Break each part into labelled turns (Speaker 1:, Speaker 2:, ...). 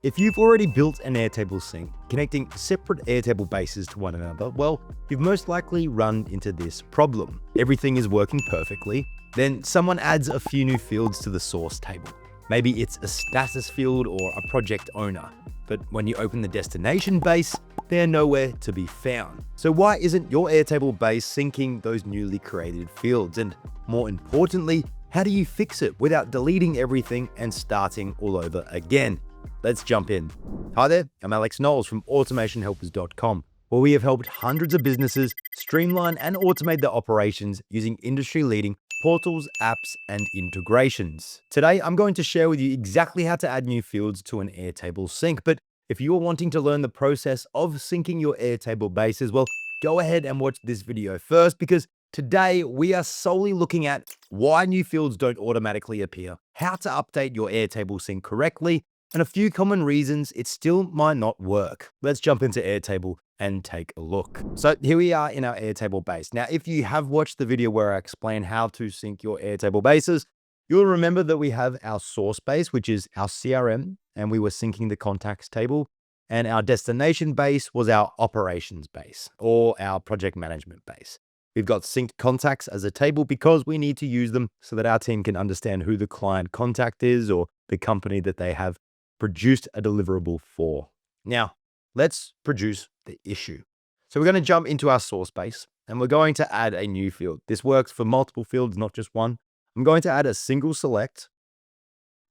Speaker 1: If you've already built an Airtable sync connecting separate Airtable bases to one another, well, you've most likely run into this problem. Everything is working perfectly, then someone adds a few new fields to the source table. Maybe it's a status field or a project owner, but when you open the destination base, they're nowhere to be found. So why isn't your Airtable base syncing those newly created fields? And more importantly, how do you fix it without deleting everything and starting all over again? Let's jump in. Hi there, I'm Alex Knowles from automationhelpers.com, where we have helped hundreds of businesses streamline and automate their operations using industry-leading portals, apps, and integrations. Today, I'm going to share with you exactly how to add new fields to an Airtable sync. But if you're wanting to learn the process of syncing your Airtable bases, well, go ahead and watch this video first, because today we are solely looking at why new fields don't automatically appear, how to update your Airtable sync correctly, and a few common reasons it still might not work. Let's jump into Airtable and take a look. So here we are in our Airtable base. Now, if you have watched the video where I explain how to sync your Airtable bases, you'll remember that we have our source base, which is our CRM, and we were syncing the contacts table. And our destination base was our operations base or our project management base. We've got synced contacts as a table because we need to use them so that our team can understand who the client contact is or the company that they have produced a deliverable for. Now, let's produce the issue. So we're going to jump into our source base and we're going to add a new field. This works for multiple fields, not just one. I'm going to add a single select.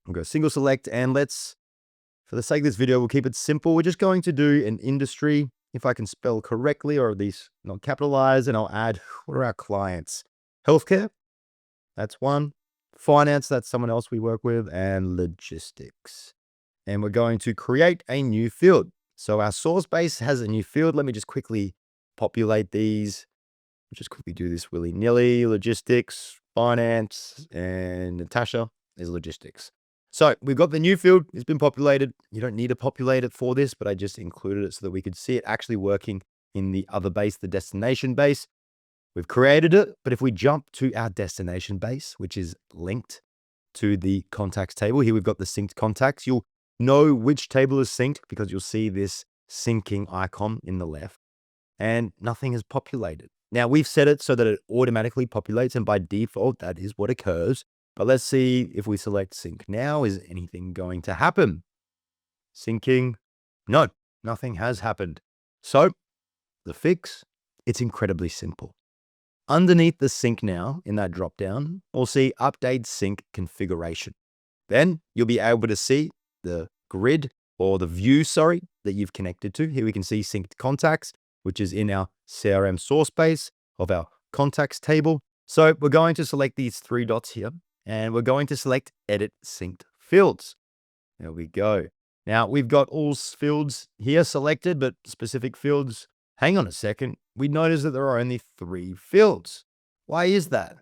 Speaker 1: I'll go single select, and let's, for the sake of this video, we'll keep it simple. We're just going to do an industry, if I can spell correctly, or at least not capitalize, and I'll add, what are our clients? Healthcare, that's one. Finance, that's someone else we work with, and logistics. And we're going to create a new field. So our source base has a new field. Let me just quickly populate these. Just quickly do this willy-nilly. Logistics, finance, and Natasha is logistics. So we've got the new field. It's been populated. You don't need to populate it for this, but I just included it so that we could see it actually working in the other base, the destination base. We've created it, but if we jump to our destination base, which is linked to the contacts table, here we've got the synced contacts. You'll know which table is synced because you'll see this syncing icon in the left, and nothing is populated. Now, we've set it so that it automatically populates, and by default, that is what occurs. But let's see if we select sync now, is anything going to happen? Syncing, no, nothing has happened. So the fix, it's incredibly simple. Underneath the sync now, in that dropdown, we'll see update sync configuration. Then you'll be able to see the grid or the view, that you've connected to. Here we can see synced contacts, which is in our CRM source base of our contacts table. So we're going to select these three dots here, and we're going to select edit synced fields. There we go. Now we've got all fields here selected, but specific fields, hang on a second. We notice that there are only 3 fields. Why is that?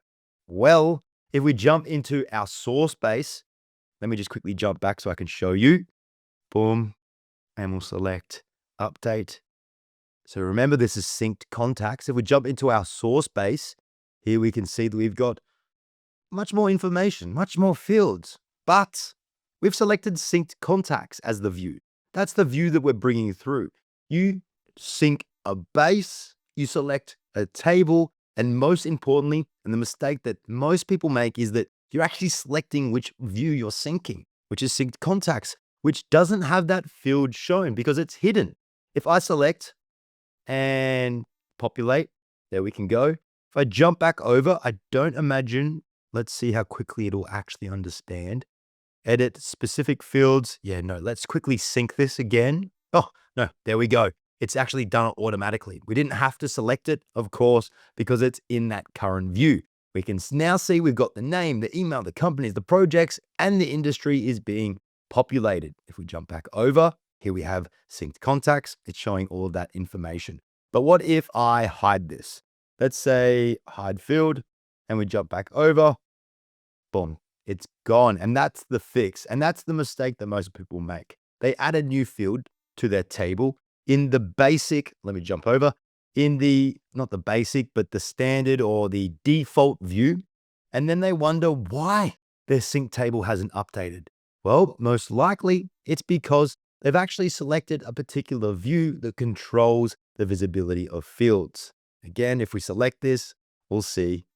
Speaker 1: Well, if we jump into our source base, let me just quickly jump back so I can show you. Boom. And we'll select update. So remember, this is synced contacts. If we jump into our source base, here we can see that we've got much more information, much more fields, but we've selected synced contacts as the view. That's the view that we're bringing through. You sync a base, you select a table, and most importantly, and the mistake that most people make is that you're actually selecting which view you're syncing, which is synced contacts, which doesn't have that field shown because it's hidden. If I select and populate, there we can go. If I jump back over, I don't imagine, let's see how quickly it'll actually understand. Edit specific fields. Yeah, no, let's quickly sync this again. Oh, no, there we go. It's actually done it automatically. We didn't have to select it, of course, because it's in that current view. We can now see we've got the name, the email, the companies, the projects, and the industry is being populated. If we jump back over, here we have synced contacts. It's showing all of that information. But what if I hide this? Let's say hide field, and we jump back over. Boom, it's gone. And that's the fix. And that's the mistake that most people make. They add a new field to their table in the basic, let me jump over, in the, not the basic, but the standard or the default view. And then they wonder why their sync table hasn't updated. Well, most likely it's because they've actually selected a particular view that controls the visibility of fields. Again, if we select this, we'll see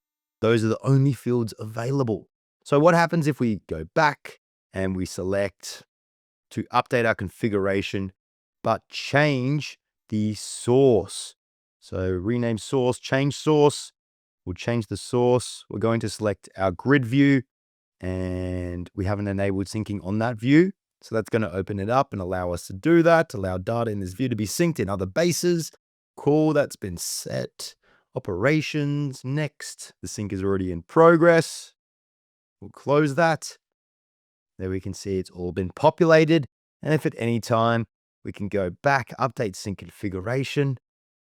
Speaker 1: those are the only fields available. So what happens if we go back and we select to update our configuration, but change the source? So rename source, change source. We'll change the source. We're going to select our grid view, and we haven't enabled syncing on that view. So that's going to open it up and allow us to do that, allow data in this view to be synced in other bases. Cool, that's been set. Operations, next. The sync is already in progress. We'll close that. There we can see it's all been populated. And if at any time we can go back, update sync configuration,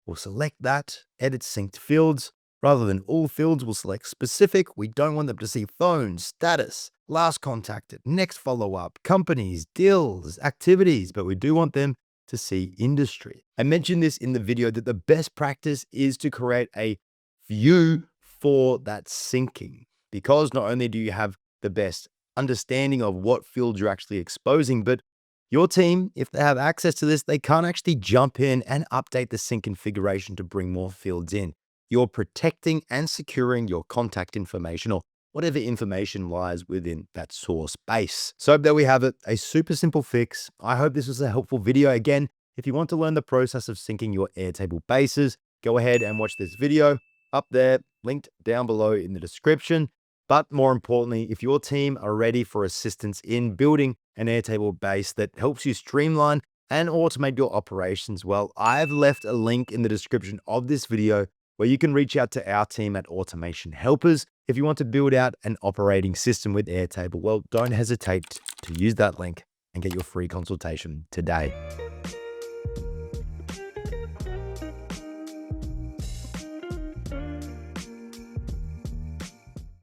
Speaker 1: we'll select that, edit synced fields. Rather than all fields, we'll select specific. We don't want them to see phone, status, last contacted, next follow-up, companies, deals, activities, but we do want them to see industry. I mentioned this in the video that the best practice is to create a view for that syncing, because not only do you have the best understanding of what fields you're actually exposing, but your team, if they have access to this, they can't actually jump in and update the sync configuration to bring more fields in. You're protecting and securing your contact information or whatever information lies within that source base. So there we have it, a super simple fix. I hope this was a helpful video. Again, if you want to learn the process of syncing your Airtable bases, go ahead and watch this video up there, linked down below in the description. But more importantly, if your team are ready for assistance in building an Airtable base that helps you streamline and automate your operations, well, I've left a link in the description of this video where you can reach out to our team at Automation Helpers. If you want to build out an operating system with Airtable, well, don't hesitate to use that link and get your free consultation today.